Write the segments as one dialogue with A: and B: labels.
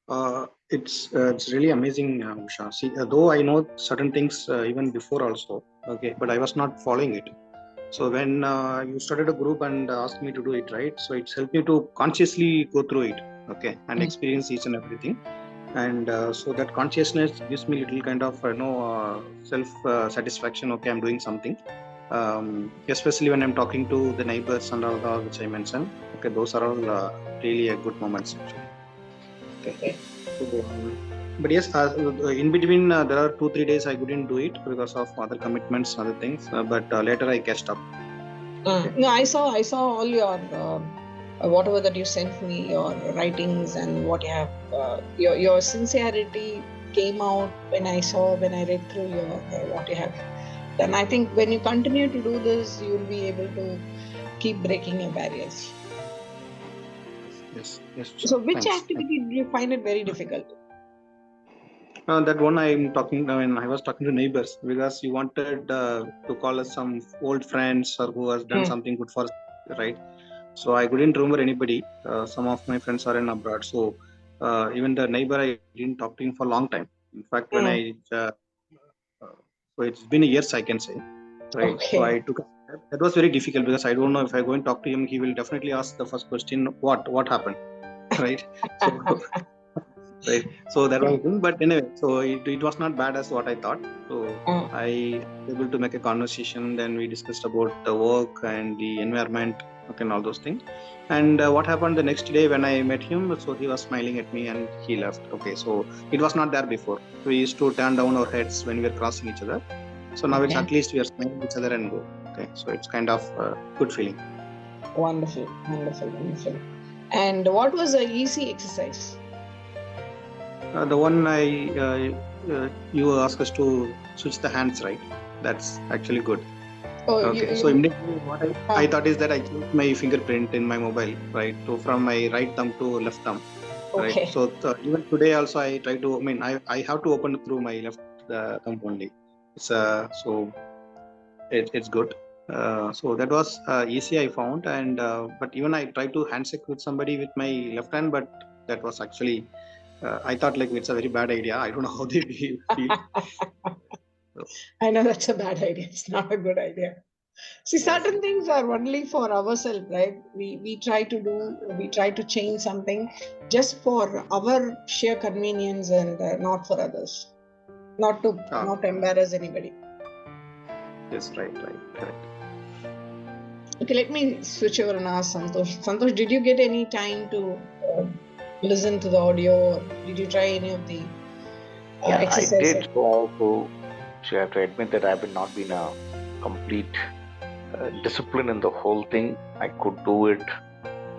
A: It's really amazing, Usha. See, though I know certain things even before also, okay, but I was not following it. So when you started a group and asked me to do it, right? So it's helped me to consciously go through it, okay, and
B: Mm.
A: experience each and everything. And so that consciousness gives me little kind of self satisfaction. Okay, I'm doing something. Especially when I'm talking to the neighbors and all that which I mentioned. Okay, those are all really a good moments actually. Okay.
B: Okay.
A: So, but yes, in between there are 2 3 days I couldn't do it because of other commitments, other things. But later I catched up. Okay.
B: No, I saw all your whatever that you sent me, your writings and what you have. Your sincerity came out when I read through your what you have done. I think when you continue to do this, you'll be able to keep breaking your barriers.
A: Yes. Yes.
B: So,
A: Sure.
B: which
A: Thanks. Thank
B: activity do you find it very difficult?
A: That one I'm talking. I mean, I was talking to neighbors because you wanted to call us some old friends or who has done
B: Hmm.
A: something good for us, right? So I couldn't remember anybody. Some of my friends are in abroad, so even the neighbor I didn't talk to him for a long time. In fact, when
B: Hmm.
A: so it's been years I can say, right? So
B: Okay.
A: I took that was very difficult because I don't know if I go and talk to him, he will definitely ask the first question, what happened, right? So right, so that was the thing. But anyway, so it was not bad as what I thought. So
B: Uh,
A: I was able to make a conversation, then we discussed about the work and the environment, okay, and all those things. And what happened the next day when I met him, so he was smiling at me and he left. Okay, so it was not there before. We used to turn down our heads when we were crossing each other. So now it's
B: okay.
A: at least we are smiling each other and go. Okay, so it's kind of good feeling.
B: Wonderful, wonderful, wonderful. And what was the easy exercise?
A: The one you ask us to switch the hands, right? That's actually good.
B: Oh,
A: Okay, so
B: you
A: immediately what I thought is that I changed my fingerprint in my mobile, right? To from my right thumb to left thumb, right?
B: okay.
A: So even today also I try to. I mean, I have to open it through my left thumb only. It's good. So that was easy I found, and but even I tried to handshake with somebody with my left hand, but that was actually I thought like it's a very bad idea. I don't know how they feel. So,
B: I know that's a bad idea. It's not a good idea. See,
A: yes,
B: certain things are only for ourselves, right? We try to change something just for our sheer convenience and not for others,
A: ah,
B: not embarrass anybody.
A: yes, right, correct.
B: Okay, let me switch over and ask Santosh. Santosh, did you get any time to uh, listen to the audio? Or did you try any of the
C: Yeah, I
B: exercises?
C: did. So I have to admit that I've not been a complete discipline in the whole thing. I could do it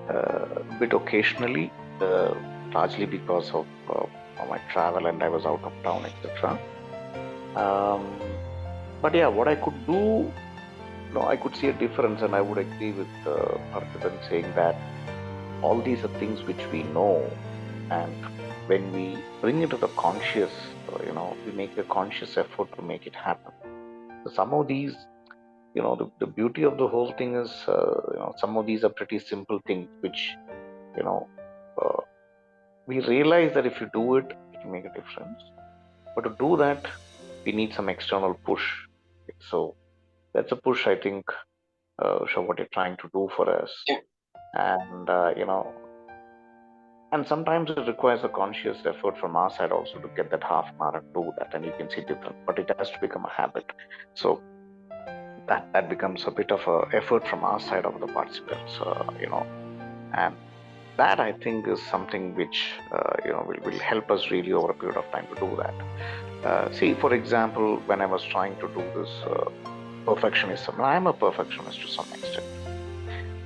C: a bit occasionally, largely because of my travel and I was out of town, etc. Um, but yeah, what I could do, I could see a difference, and I would agree with Parthiban saying that all these are things which we know, and when we bring it to the conscious, we make a conscious effort to make it happen. So some of these, the beauty of the whole thing is, some of these are pretty simple things which, you know, uh, we realize that if you do it, it will make a difference. But to do that, we need some external push. So that's a push, I think, show what you're trying to do for us. And, and sometimes it requires a conscious effort from our side also to get that half an hour and do that. And you can see different, but it has to become a habit. So that becomes a bit of a effort from our side of the participants, and that I think is something which will help us really over a period of time to do that. See, for example, when I was trying to do this perfectionism, I'm a perfectionist to some extent,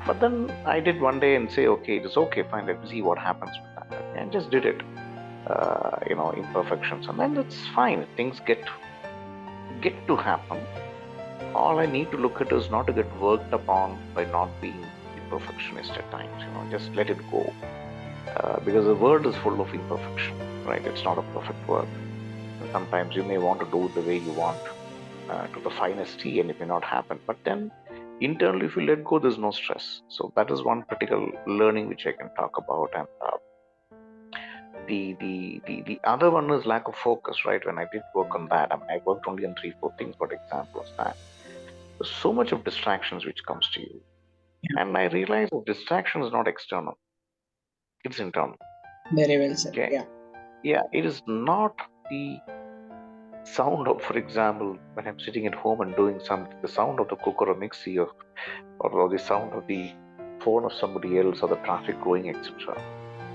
C: but then I did one day and say, okay, it is okay, fine, let me see what happens with that. Okay, and just did it, imperfections, and then it's fine. Things get to happen. All I need to look at is not to get worked upon by not being a perfectionist at times. Just let it go, because the world is full of imperfection, right? It's not a perfect world. And sometimes you may want to do it the way you want, to the finest tea, and it may not happen. But then internally, if you let go, there's no stress. So that is one critical learning which I can talk about. And The other one is lack of focus, right? When I did work on that, I mean, I worked only on 3 4 things, for examples, that there's so much of distractions which comes to you, and I realized that distraction is not external, it's internal.
B: Very well said.
C: Okay.
B: Yeah.
C: Yeah, it is not the sound of, for example, when I'm sitting at home and doing something, the sound of the cooker or mixie, or the sound of the phone of somebody else, or the traffic going, etc.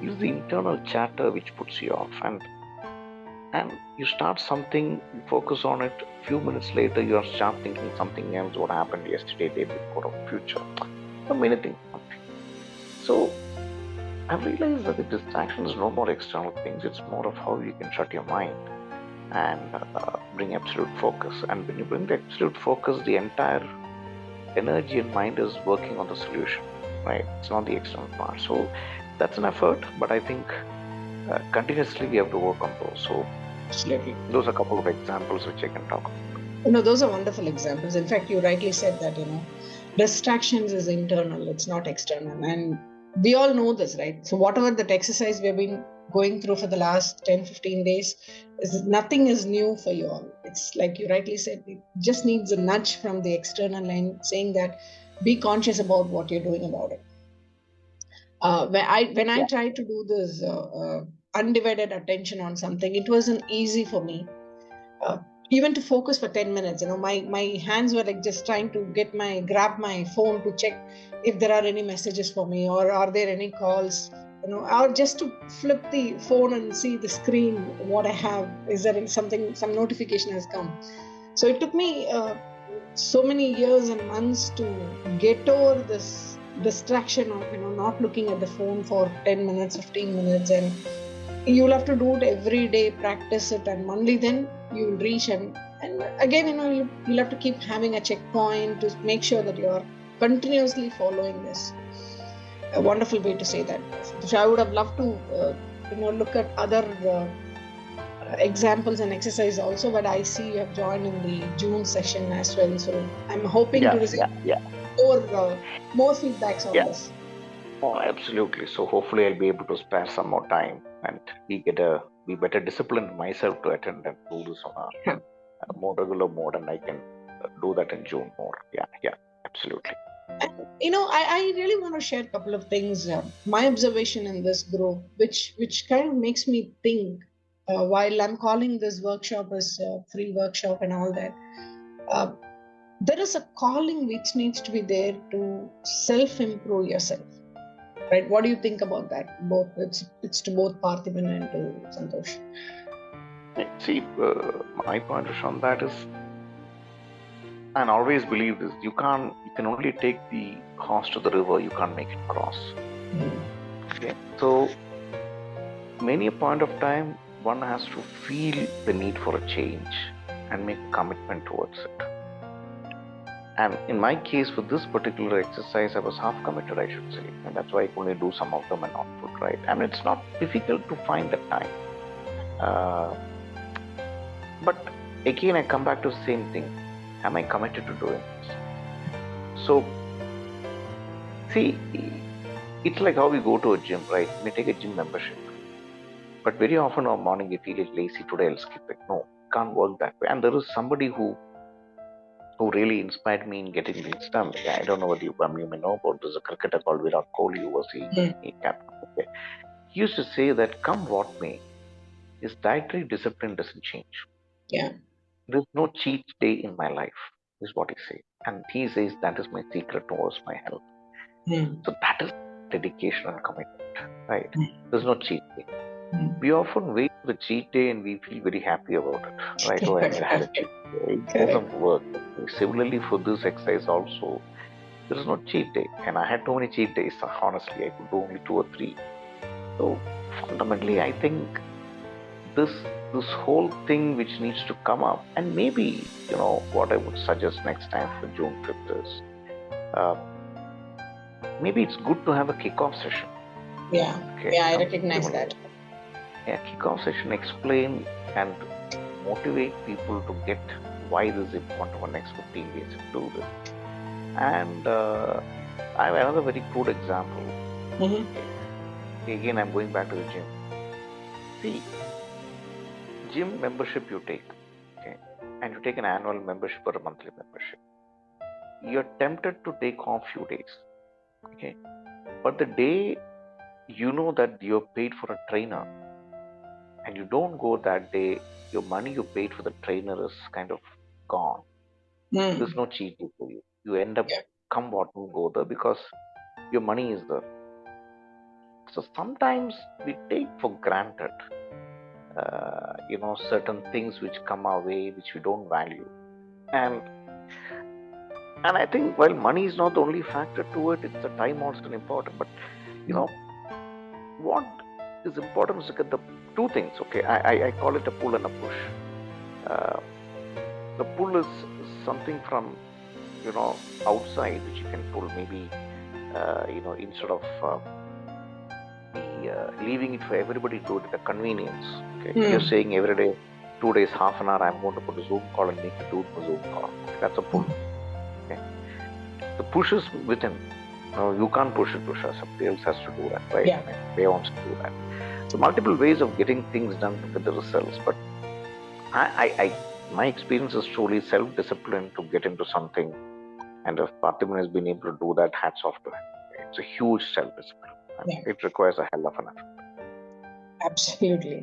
C: It's the internal chatter which puts you off, and you start something, you focus on it. A few minutes later, you are start thinking something else. What happened yesterday, day before, or future? So many things. So I've realized that the distraction is no more external things. It's more of how you can shut your mind and bring absolute focus. And when you bring the absolute focus, the entire energy and mind is working on the solution, right? It's not the external part. So that's an effort, but I think continuously we have to work on those. So
B: Absolutely.
C: those are a couple of examples which I can talk about.
B: No, those are wonderful examples. In fact, you rightly said that, distractions is internal, it's not external. And we all know this, right? So whatever that exercise we have been going through for the last 10-15 days, nothing is new for you all. It's like you rightly said, it just needs a nudge from the external end saying that be conscious about what you're doing about it. When I tried to do this undivided attention on something, it wasn't easy for me, uh, even to focus for 10 minutes. My hands were like just trying to grab my phone to check if there are any messages for me, or are there any calls, or just to flip the phone and see the screen, what I have, is there some notification has come. So it took me so many years and months to get over this distraction of not looking at the phone for 10 minutes, 15 minutes. And you'll have to do it every day, practice it, and only then you'll reach. And again, you'll have to keep having a checkpoint to make sure that you are continuously following this. A wonderful way to say that. So I would have loved to look at other examples and exercise also, but I see you have joined in the June session as well, so I'm hoping to receive more feedbacks on this.
C: Oh, absolutely. So hopefully I'll be able to spare some more time and be better disciplined myself to attend and do this on a more regular mode, and I can do that in June more. Yeah, absolutely.
B: And, I really want to share a couple of things. My observation in this group, which kind of makes me think, while I'm calling this workshop as a free workshop and all that, there is a calling which needs to be there to self-improve yourself. Right? What do you think about that? Both it's to both Parthiban and to Santosh.
C: See, my point on that is, and always believe this: you can only take the horse to the river, you can't make it cross. Okay, so many a point of time, one has to feel the need for a change and make a commitment towards it. And in my case, for this particular exercise, I was half committed, I should say, and that's why I could only do some of them and not put right. I mean, it's not difficult to find that time. But again, I come back to the same thing. Am I committed to doing this? So, see, it's like how we go to a gym, right? We take a gym membership, but very often on morning we feel lazy. Today I'll skip it. No, can't work that way. And there is somebody who really inspired me in getting things done. I don't know whether you may know about, there's a cricketer called Virat Kohli who was the captain. Okay. He used to say that come what may, his dietary discipline doesn't change.
B: Yeah.
C: There's no cheat day in my life, is what he says. And he says that is my secret towards my health. So that is dedication and commitment, right? There's no cheat day. We often wait for the cheat day and we feel very happy about it, right? Oh, I had a cheat day. It doesn't work. Similarly, for this exercise also, there is no cheat day. And I had too many cheat days, honestly. I could do only 2 or 3. So fundamentally, I think this whole thing which needs to come up, and maybe, what I would suggest next time for June 5th is, maybe it's good to have a kickoff session.
B: Yeah, okay. I recognize that.
C: Yeah, kickoff session, explain and motivate people to get why this is important for next 15 days to do this. And I have another very crude example. Again, I'm going back to the gym. See, gym membership you take, okay, and you take an annual membership or a monthly membership. You're tempted to take off few days, okay, but the day you know that you're paid for a trainer and you don't go that day, your money you paid for the trainer is kind of gone. There's
B: Mm.
C: no cheating for you. You end up
B: Yeah.
C: come what will go there because your money is there. So sometimes we take for granted, certain things which come our way which we don't value, and I think while money is not the only factor to it, it's the time also important. But you
B: Mm.
C: know what is important is to get the two things. Okay, I call it a pull and a push. Uh, the pull is something from outside which you can pull, maybe instead of leaving it for everybody to do it at a convenience. Okay, you're
B: Mm.
C: saying every day, 2 days, half an hour, I'm going to put a Zoom call and make you do the Zoom call. Okay, that's a pull. Okay, the push is within. No, you can't push it, Pusha. Somebody else has to do that, right?
B: Yeah.
C: I mean, they wants to do that. So multiple ways of getting things done to get the results. But my experience is truly self-discipline to get into something. And if Parthiban has been able to do that, hats off to him. It's a huge self-discipline.
B: Yeah.
C: It requires a hell of an effort.
B: Absolutely.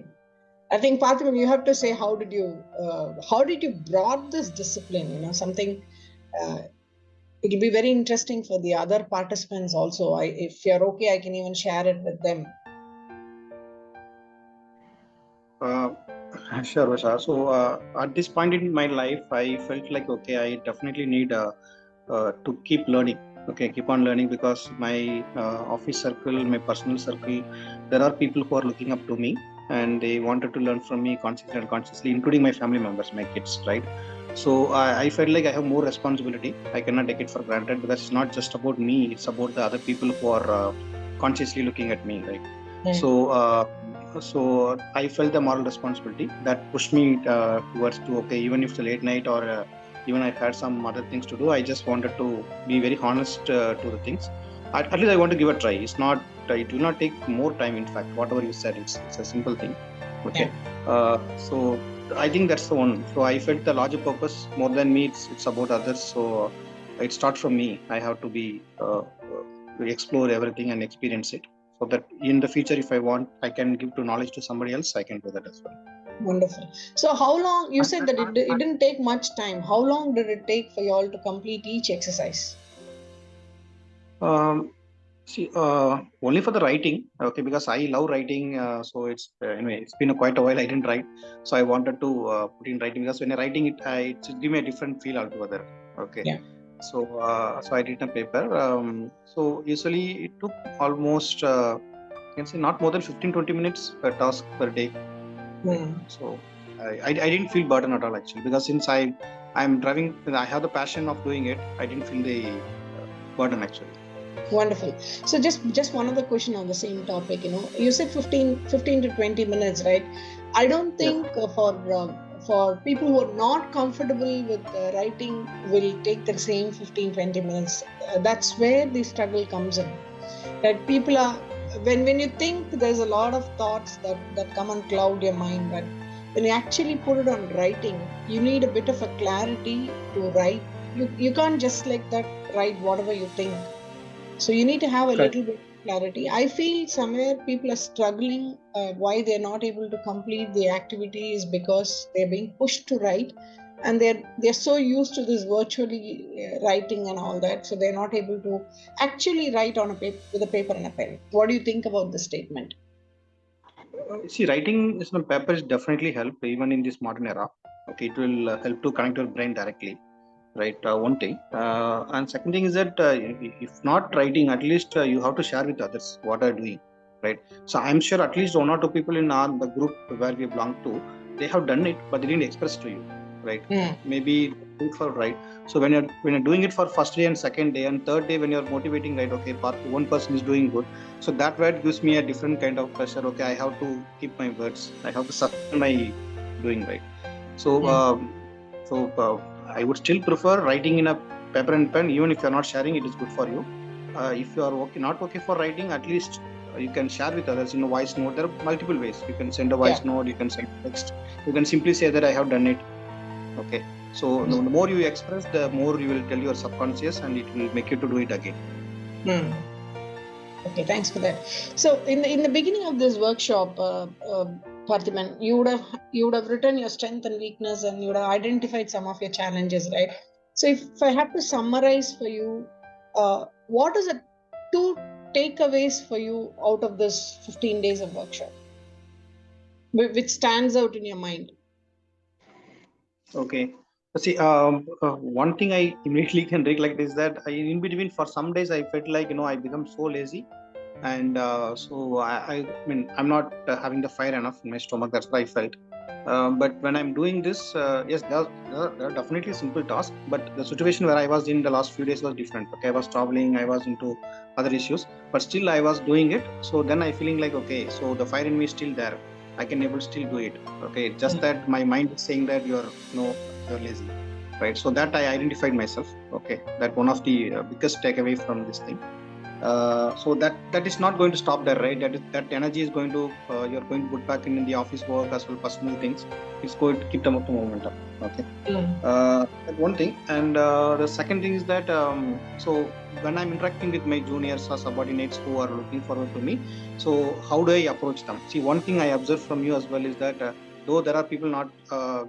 B: I think Parthiban, you have to say how did you brought this discipline? Something. It'll be very interesting for the other participants also. If you're okay, I can even share it with them.
A: Uh, sure, Vasha. So at this point in my life, I felt like okay, I definitely need to keep learning. Okay, keep on learning because my office circle, my personal circle, there are people who are looking up to me and they wanted to learn from me consciously and unconsciously, including my family members, my kids, right? So I felt like I have more responsibility. I cannot take it for granted because it's not just about me; it's about the other people who are consciously looking at me, right?
B: Mm.
A: So I felt the moral responsibility that pushed me towards to okay, even if it's a late night or even I had some other things to do. I just wanted to be very honest to the things. At least I want to give a try. It's not. It will not take more time. In fact, whatever you said, it's a simple thing.
B: Yeah.
A: Okay. So I think that's the one. So I felt the larger purpose more than me. It's about others. So it starts from me. I have to be explore everything and experience it. So that in the future, if I want, I can give to knowledge to somebody else. I can do that as well.
B: Wonderful. So, how long you said that it didn't take much time? How long did it take for you all to complete each exercise?
A: Um, See, only for the writing, okay, because I love writing. So it's anyway, it's been quite a while I didn't write, so I wanted to put in writing because when I'm writing it, it give me a different feel altogether. Okay,
B: Yeah.
A: so I did a paper. So usually it took almost you can say not more than 15-20 minutes per task per day. Right?
B: Hmm.
A: So I didn't feel burden at all actually because since I'm driving, I have the passion of doing it. I didn't feel the burden actually.
B: Wonderful. So, just one other question on the same topic. You said 15 to 20 minutes, right? I don't
A: Yes.
B: think for people who are not comfortable with writing will take the same 15-20 minutes. That's where the struggle comes in. That people are when you think there's a lot of thoughts that come and cloud your mind, but when you actually put it on writing, you need a bit of a clarity to write. You can't just like that write whatever you think, so you need to have a
A: Correct.
B: little bit of clarity. I feel somewhere people are struggling. Why they're not able to complete the activity is because they're being pushed to write, and they're so used to this virtually writing and all that, so they're not able to actually write on a paper with a paper and a pen. What do you think about this statement?
A: See, writing is on paper is definitely help even in this modern era. Okay, it will help to connect your brain directly, right? One thing, and second thing is that if not writing, at least you have to share with others what are doing, right? So I'm sure at least one or two people in the group where we belong to, they have done it, but they didn't express to you, right?
B: Mm.
A: Maybe do it for right. So when you're doing it for first day and second day and third day, when you're motivating, right? Okay, one person is doing good, so that word gives me a different kind of pressure. Okay, I have to keep my words. I have to sustain my doing right. So,
B: Mm.
A: I would still prefer writing in a paper and pen, even if you're not sharing. It is good for you. If you are okay, not okay for writing, at least you can share with others in a voice note. There are multiple ways. You can send a
B: Yeah.
A: voice note, you can send text, you can simply say that I have done it. Okay. So the more you express, the more you will tell your subconscious, and it will make you to do it again.
B: Okay, thanks for that. So in the beginning of this workshop, Parthiban, you would have written your strength and weakness, and you would have identified some of your challenges, right? So if I have to summarize for you, what is the two takeaways for you out of this 15 days of workshop, which stands out in your mind?
A: Okay. See, one thing I immediately can recollect is that in between, for some days, I felt like, I become so lazy. And so I mean, I'm not having the fire enough in my stomach. That's what I felt. But when I'm doing this, yes, there are definitely simple tasks. But the situation where I was in the last few days was different. Okay, I was traveling, I was into other issues, but still I was doing it. So then I feeling like, okay, so the fire in me is still there. I can able still do it. Okay, just that my mind is saying that you're lazy, right? So that I identified myself. Okay, that one of the biggest takeaway from this thing. So that is not going to stop there, right? That energy is going to you're going to put back in the office work as well, personal things. It's going to keep them up the momentum. Okay. That one thing. And the second thing is that so when I'm interacting with my juniors or subordinates who are looking forward to me, so how do I approach them? See, one thing I observe from you as well is that though there are people not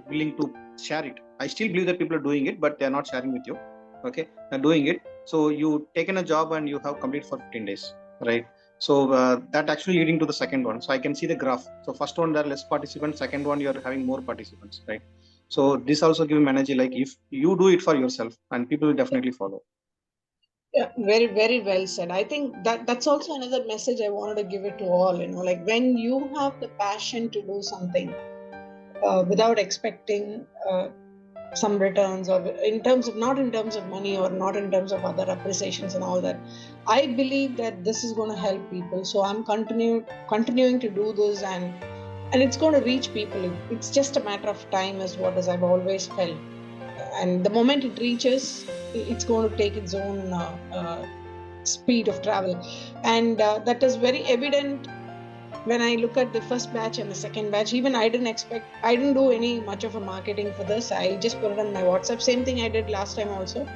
A: willing to share it, I still believe that people are doing it, but they are not sharing with you. Okay, they're doing it. So you taken a job and you have complete for 15 days, right? So that actually leading to the second one. So I can see the graph. So first one, there are less participants. Second one, you're having more participants, right? So this also give energy. Like if you do it for yourself, and people will definitely follow.
B: Yeah, very, very well said. I think that's also another message I wanted to give it to all. Like when you have the passion to do something without expecting some returns, or in terms of not in terms of money or not in terms of other appreciations and all that, I believe that this is going to help people. So I'm continuing to do this, and it's going to reach people. It's just a matter of time, is what as I've always felt. And the moment it reaches, it's going to take its own speed of travel, and that is very evident when I look at the first batch and the second batch. Even I didn't do any much of a marketing for this. I just put it on my WhatsApp. Same thing I did last time also.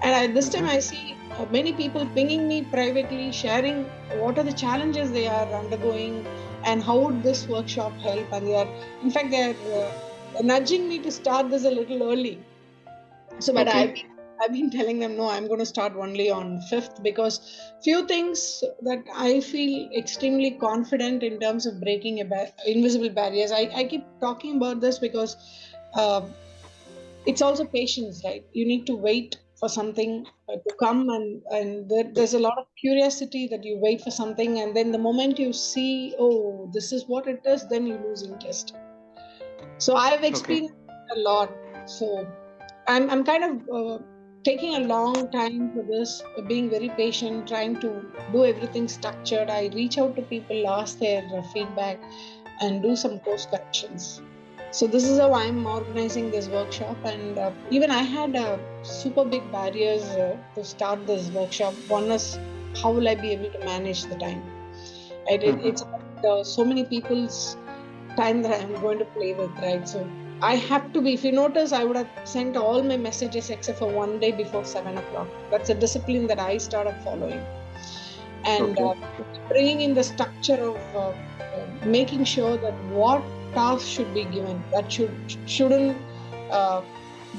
B: And this time I see many people pinging me privately, sharing what are the challenges they are undergoing and how would this workshop help. And in fact, they are nudging me to start this a little early. So, but
A: Okay.
B: I've been telling them no, I'm going to start only on 5th, because few things that I feel extremely confident in terms of breaking invisible barriers. I keep talking about this because it's also patience, right? You need to wait for something to come, and there's a lot of curiosity that you wait for something, and then the moment you see, oh, this is what it is, then you lose interest. So I've
A: Okay.
B: experienced a lot. So I'm kind of taking a long time for this, being very patient, trying to do everything structured. I reach out to people, ask their feedback, and do some course corrections. So this is how I'm organizing this workshop. And even I had super big barriers to start this workshop. One is, how will I be able to manage the time? It's about, so many people's time that I'm going to play with, right? So I have to be, if you notice, I would have sent all my messages except for one day before 7 o'clock. That's a discipline that I started following. And
A: Okay.
B: bringing in the structure of making sure that what tasks should be given, that shouldn't uh,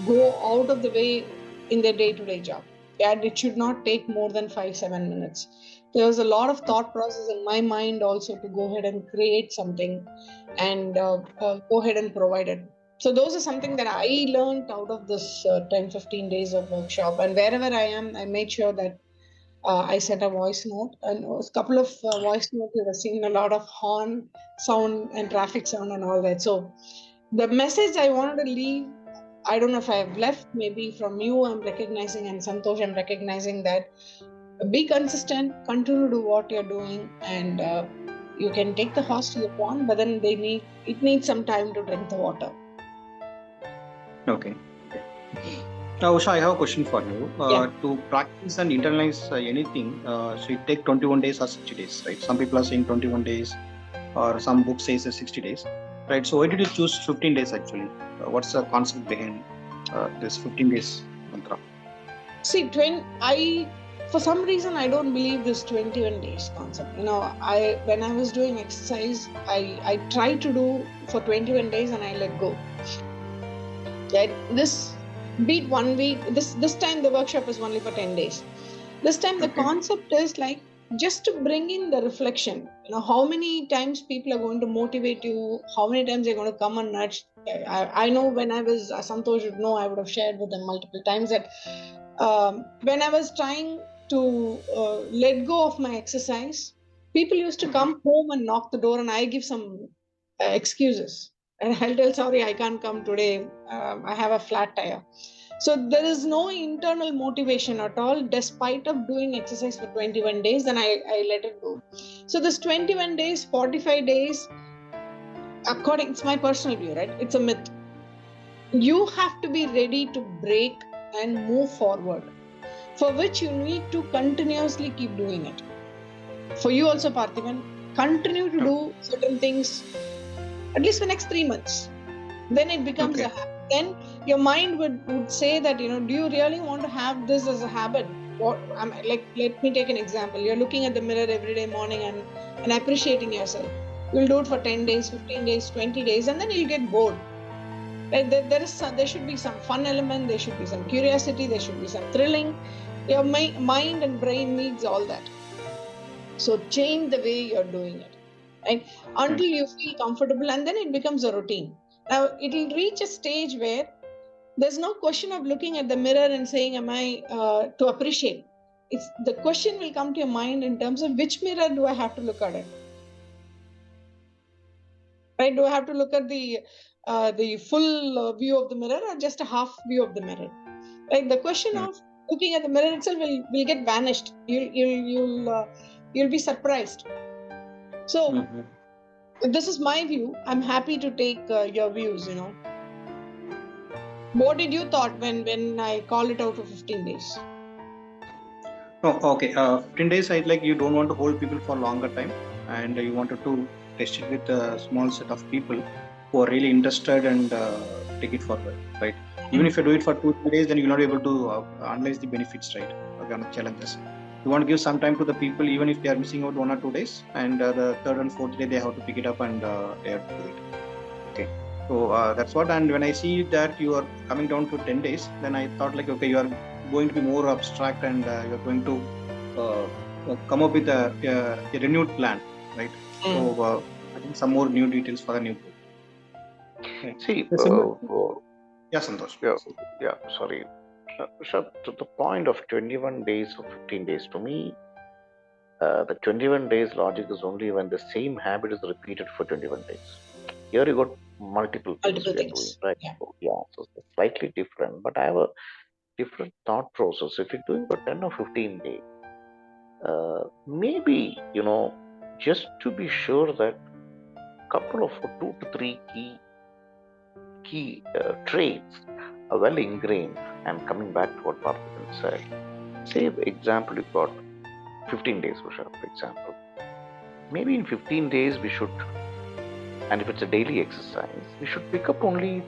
B: go out of the way in their day-to-day job. And it should not take more than 5-7 minutes. There was a lot of thought process in my mind also to go ahead and create something and go ahead and provide it. So those are something that I learned out of this 10-15 days of workshop. And wherever I am, I made sure that I sent a voice note, and a couple of voice notes. You have seen a lot of horn sound and traffic sound and all that. So the message I wanted to leave, I don't know if I have left. Maybe from you, I'm recognizing, and Santosh, I'm recognizing that be consistent, continue to do what you're doing, and you can take the horse to the pond, but then it needs some time to drink the water.
A: Okay. Usha, I have a question for you.
B: Yeah.
A: To practice and internalize anything, so it take 21 days or 60 days, right? Some people are saying 21 days, or some book says 60 days, right? So why did you choose 15 days actually? What's the concept behind this 15 days mantra?
B: See, for some reason I don't believe this 21 days concept. When I was doing exercise, I tried to do for 21 days and I let go. Right? This beat 1 week. This time the workshop is only for 10 days. This time the
A: Okay.
B: concept is like just to bring in the reflection. How many times people are going to motivate you, how many times they're going to come and nudge. I know when I was Santosh would know, I would have shared with them multiple times that when I was trying to let go of my exercise, people used to come home and knock the door, and I give some excuses. And I'll tell, sorry, I can't come today. I have a flat tire. So there is no internal motivation at all, despite of doing exercise for 21 days, then I let it go. So this 21 days, 45 days, it's my personal view, right? It's a myth. You have to be ready to break and move forward, for which you need to continuously keep doing it. For you also, Parthivan, continue to do certain things at least for next 3 months. Then it becomes
A: Okay.
B: a habit. Then your mind would say that, do you really want to have this as a habit? Let me take an example. You're looking at the mirror every day morning and appreciating yourself. You'll do it for 10 days, 15 days, 20 days, and then you'll get bored. Right? There should be some fun element, there should be some curiosity, there should be some thrilling. Your mind and brain needs all that. So change the way you're doing it, right? Until you feel comfortable, and then it becomes a routine. Now it'll reach a stage where there's no question of looking at the mirror and saying, "Am I to appreciate?" It's the question will come to your mind in terms of which mirror do I have to look at it, right? Do I have to look at the full view of the mirror or just a half view of the mirror? Right? The question of looking at the mirror itself will get vanished. You'll be surprised. So this is my view. I'm happy to take your views. What did you thought when I call it out for 15 days?
A: Oh, okay. 15 days, I like you don't want to hold people for longer time, and you wanted to test it with a small set of people who are really interested and take it forward, right? Even if you do it for 2 3 days, then you'll not be able to analyze the benefits, right? Okay, on the challenges. You want to give some time to the people, even if they are missing out 1 or 2 days, and the third and fourth day they have to pick it up and they have to do it. Okay. So that's what. And when I see that you are coming down to 10 days, then I thought like, okay, you are going to be more abstract and you're going to come up with a renewed plan, right? So I think some more new details for the new book. Okay.
C: See,
A: Yeah, Santosh.
C: sorry. So to the point of 21 days or 15 days, to me, the 21 days logic is only when the same habit is repeated for 21 days. Here you got multiple things we are doing,
B: Things.
C: right?
B: Yeah.
C: So it's slightly different, but I have a different thought process. If you're doing for 10 or 15 days, maybe, just to be sure that couple of 2 to 3 key traits are well ingrained. And coming back to what Parthiban said, say the example you got 15 days, for example. Maybe in 15 days we should, and if it's a daily exercise, we should pick up only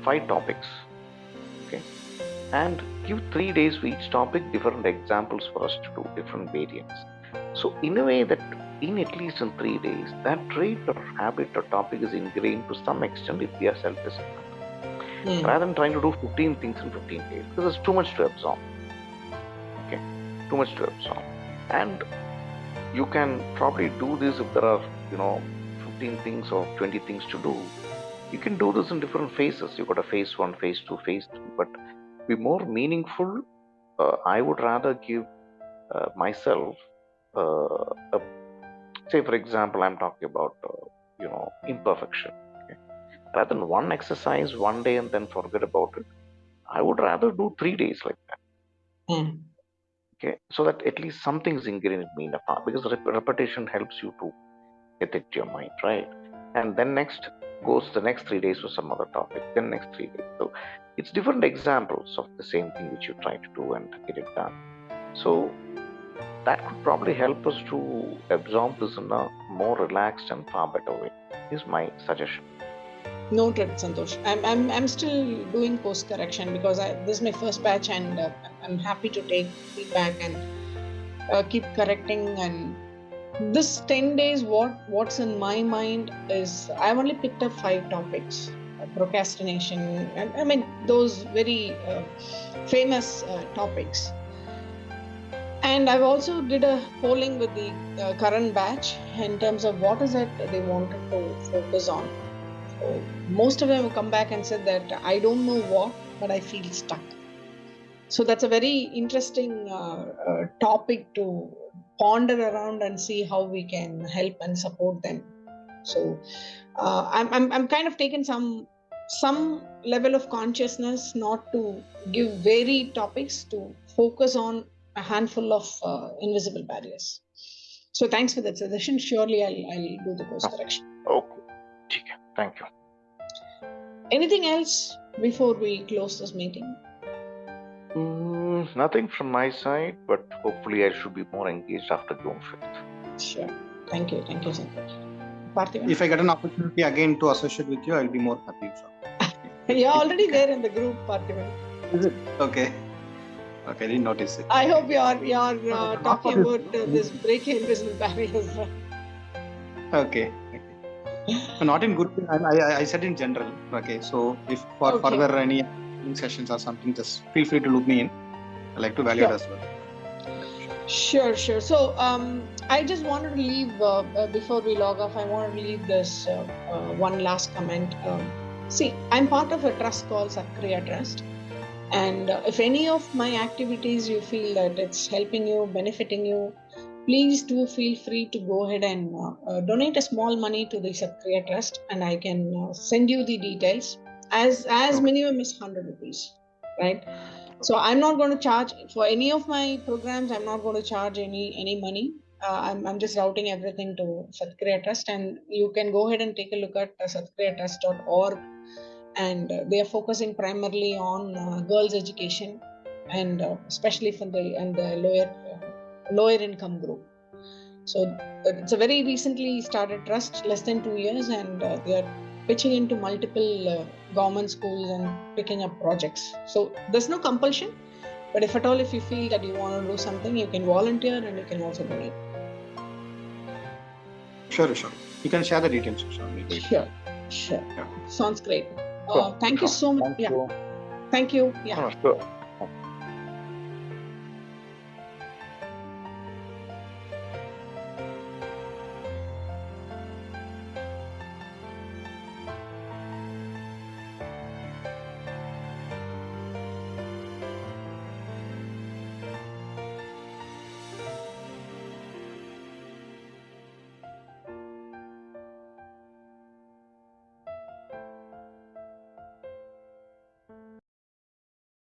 C: 5 topics, okay, and give 3 days for each topic, different examples for us to do, different variants. So in a way that in at least in 3 days, that trait or habit or topic is ingrained to some extent if we are self-disciplined. Rather than trying to do 15 things in 15 days, because it's too much to absorb. Okay, too much to absorb. And you can probably do this if there are, 15 things or 20 things to do. You can do this in different phases. You've got a phase 1, phase 2, phase 3, but be more meaningful. I would rather give myself, say, for example, I'm talking about, imperfection. Okay? Rather than one exercise one day and then forget about it, I would rather do 3 days like that. Okay, so that at least something is ingrained in me in the past, because repetition helps you to get it to your mind, right? And then next, goes the next 3 days for some other topic, then next 3 days. So it's different examples of the same thing which you try to do and get it done. So that could probably help us to absorb this in a more relaxed and far better way, is my suggestion.
B: Noted, Santosh. I'm still doing course correction because this is my first batch, and I'm happy to take feedback and keep correcting. And this 10 days, what's in my mind is I've only picked up 5 topics: procrastination, and I mean those very famous topics. And I've also did a polling with the current batch in terms of what is it they wanted to focus on. So most of them have come back and said that I don't know what, but I feel stuck. So that's a very interesting topic to ponder around and see how we can help and support them. So I'm kind of taking some level of consciousness not to give varied topics, to focus on a handful of invisible barriers. So thanks for that suggestion. Surely I'll do the course correction.
C: Okay. Thank you.
B: Anything else before we close this meeting?
C: Nothing from my side, but hopefully I should be more engaged after June 5th.
B: Sure. Thank you, Santosh. Parthivan?
A: If I get an opportunity again to associate with you, I'll be more happy.
B: You're already there in the group, Parthivan.
A: Is it? Okay. Okay, I didn't notice it.
B: I hope you're talking about this breaking invisible barriers.
A: Okay. Not in good. I said in general. Okay, so if for further any sessions or something, just feel free to loop me in. I like to value it as well.
B: Sure. So I just wanted to leave before we log off. I wanted to leave this one last comment. See, I'm part of a trust called Sakriya Trust, and if any of my activities you feel that it's helping you, benefiting you, please do feel free to go ahead and donate a small money to the Sakriya Trust, and I can send you the details. As minimum is 100 rupees, right? So I'm not going to charge for any of my programs. I'm not going to charge any money. I'm just routing everything to Satkriya Trust, and you can go ahead and take a look at satkriyatrust.org. And they are focusing primarily on girls' education, and especially for the lower income group. So it's a very recently started trust, less than 2 years, and they are pitching into multiple government schools and picking up projects. So there's no compulsion, but if at all, if you feel that you want to do something, you can volunteer and you can also donate.
A: Sure. You can share the details.
B: Sure. Yeah. Sounds great. Thank you so much.
C: Thank you.
B: Thank you. Yeah.
C: Sure.